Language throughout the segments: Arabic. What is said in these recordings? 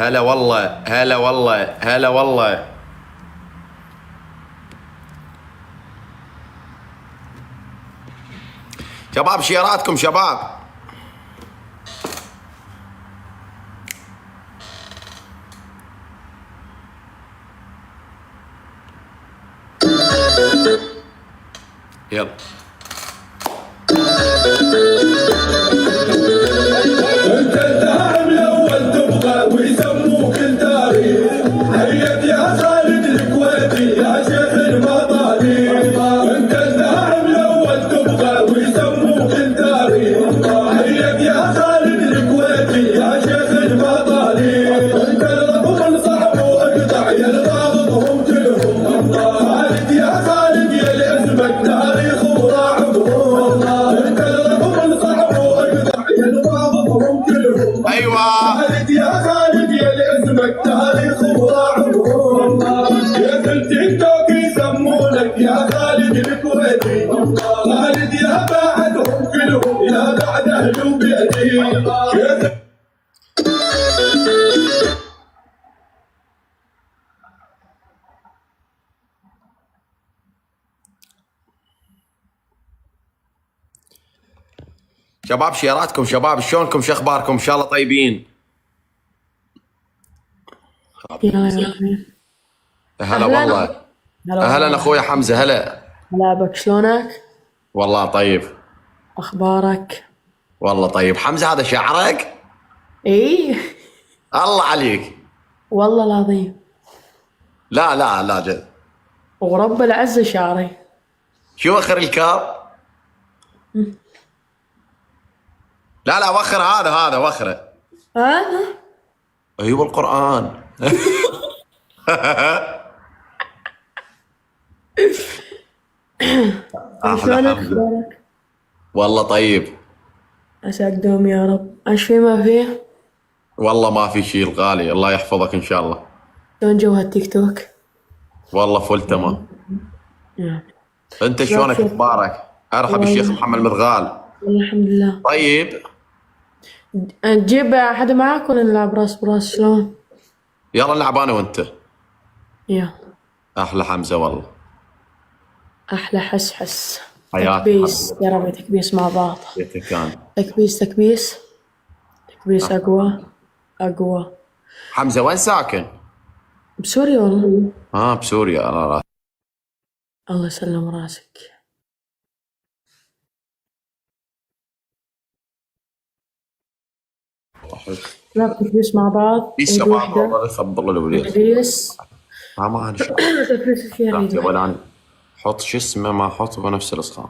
هلا والله هلا والله هلا والله. شباب شيراتكم شباب. يلا انت الداعم الاول تبغى ويسموك التاريخ. هيا يا خالد الكويتي يا شيخ المطالي. انت الداعم الاول تبغى ويسموك التاريخ. هيا يا خالد الكويتي يا شيخ المطالي. انت الرب صعب واقطع يا الضابطهم كلهم. خالد يا خالد يا لعزمك تاريخ وراعبهم. انت الرب صعب واقطع يا الضابطهم كلهم. ايوه خالد يا خالد يا لعزمك تاريخ وراعبهم. يا في التيك توك يسمونك يا خالد الكويتي. خالد يا بعدهم كلهم يا بعد اهل وبيتي. شباب شيراتكم شباب، شلونكم؟ شو اخباركم؟ ان شاء الله طيبين. هلا والله. اهلا اخوي حمزه. هلا هلا بك، شلونك؟ والله طيب. اخبارك؟ والله طيب. حمزه هذا شعرك؟ اي الله عليك. والله العظيم لا لا لا جد. ورب العزة شعري. شو اخر الكاب؟ لا لا وخر هذا وخره. هذا ايوه القرآن. شلونك اخبارك؟ والله طيب. عساك دوم يا رب. ايش في ما فيه؟ والله ما في شيء الغالي، الله يحفظك ان شاء الله. شلون جو هالتيك توك؟ والله فل تمام. نعم. انت شلونك اخبارك؟ ارحب الشيخ محمد مذغال. والله الحمد لله. طيب تجيب احد معك ولا نلعب راس براس؟ شلون؟ يلا نلعب انا وانت. يلا. احلى حمزه والله. احلى حس حس. حياتي تكبيس يا ربي، تكبيس مع بعض. كان تكبيس تكبيس تكبيس اقوى اقوى. حمزه وين ساكن؟ بسوريا والله. بسوريا. انا الله يسلم راسك. لا تكبيس مع بعض. في شباب والله يفضل الوليد. تكبيس. ما انا شو تكبيس فيها يا عيد. ولان حط شو اسمه، ما حط بنفس الاسخان.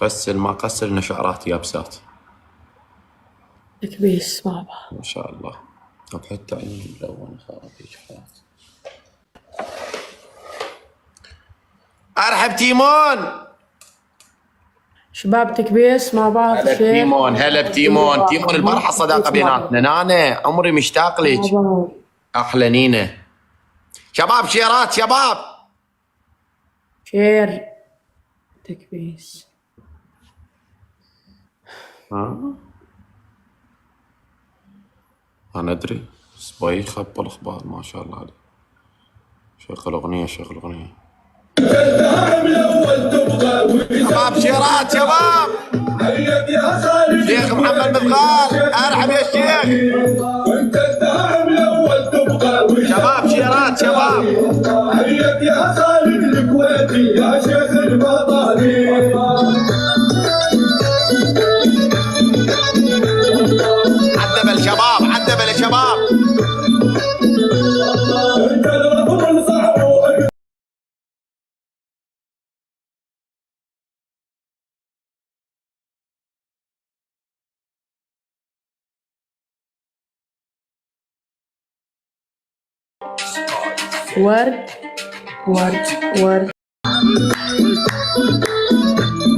غسل ما غسل ان شعرات يابسات. تكبيس مع بعض. ما شاء الله. طب حتى عيني ملونه خرابيج حياتي. ارحب تيمون. شباب تكبيس مع بعض. هلا بتيمون. هلا بتيمون. تيمون البارحه صداقه بيناتنا. نانا عمري مشتاق لك. احلى نينا. شباب شيرات شباب. شير. تكبيس. انا ادري صبي خب الاخبار ما شاء الله عليه. شغل اغنيه شغل اغنيه. شباب شيرات شباب. شيخ محمد مذغال. ارحب يا شيخ. شباب شيرات شباب. يا خالد الكويتي يا شيخ المطالي. عدبل شباب عدبل يا شباب. انت الرب صعب. ورد ورد ورد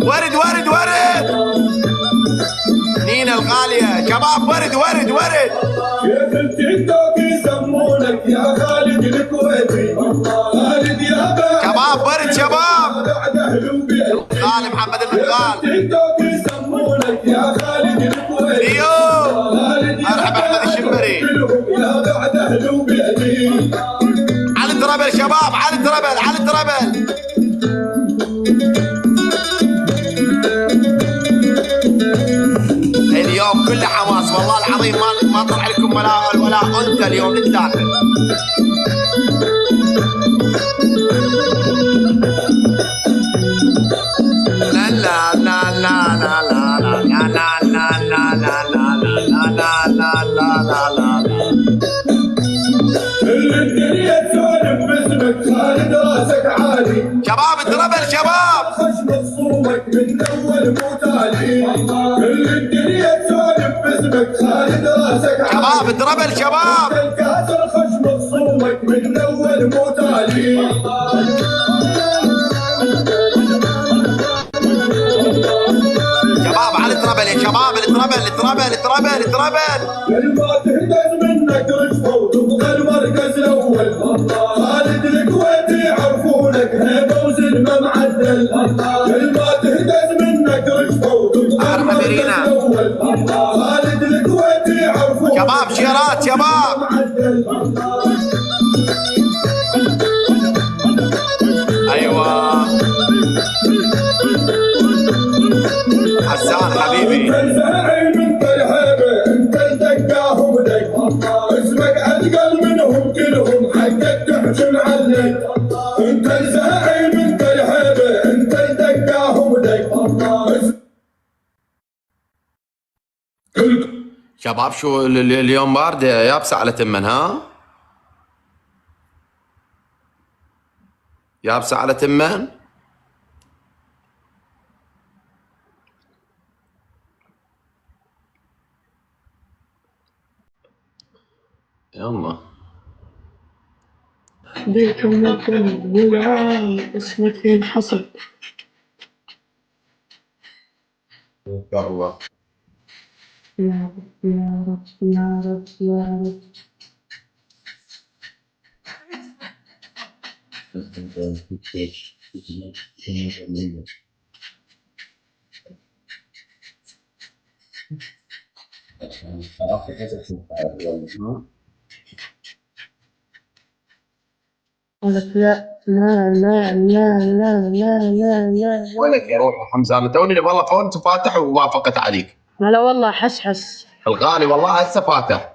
ورد ورد ورد. نينا الغالية. شباب ورد ورد ورد. يا في التيك توك يسمونك يا خالد الكويتي. خالد يا شباب ورد شباب. بعد اهل وبيت. غالي محمد المذغال. تيك توك يسمونك يا خالد الكويتي. ليو. ارحب احمد الشمري. اليوم كله حماس والله العظيم ما طلع لكم ولا انت اليوم للداخل. لا لا لا لا لا لا لا لا لا لا لا لا لا لا لا لا. كل الدنيا تسولف باسمك خالد راسك عالي. شباب التربل شباب. خشم صومك من اول مو تالي. كل الدنيا تسولف باسمك خالد راسك عالي. شباب التربل شباب. الكاسر خشم صومك من اول مو تالي. شباب على التربل يا شباب التربل. كل ما تهتز منك رشفه وتبقى المركز الاول. خالد الكويتي يعرفونك هيبه وزلمه معدل. كل ما تهتز منك رشفه وتبقى المركز الاول. خالد الكويتي يعرفونك شباب شيرات شباب. ايوه حسان حبيبي. انت الزعيم انت الهيبه انت الدقاهم لك. اسمك اثقل منهم كلهم حقك تحجم عليك. انت الزعيم انت الهيبه انت الدقاهم لك. شباب شو اليوم باردة يابسة على تمن ها؟ يابسة على تمن؟ يلا بيك ممكن ولا اسمك ينحصر. يا الله. يا رب يا رب يا رب يا رب. قالت لا لا لا لا لا لا لا لا. وينك يا روح يا حمزة؟ انا توني والله فونت فاتح ووافقت عليك. هلا والله حس الغالي والله هسه فاتح.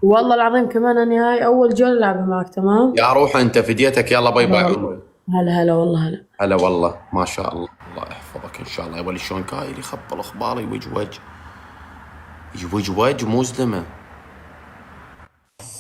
والله العظيم كمان أنا هاي أول جولة لعبة معك. تمام يا روح انت فديتك. يلا باي باي. هلا والله هلا. هلا والله ما شاء الله. الله يحفظك ان شاء الله. يا ولي شلون كايل يخبل اخباري وجه وجه مو زلمه.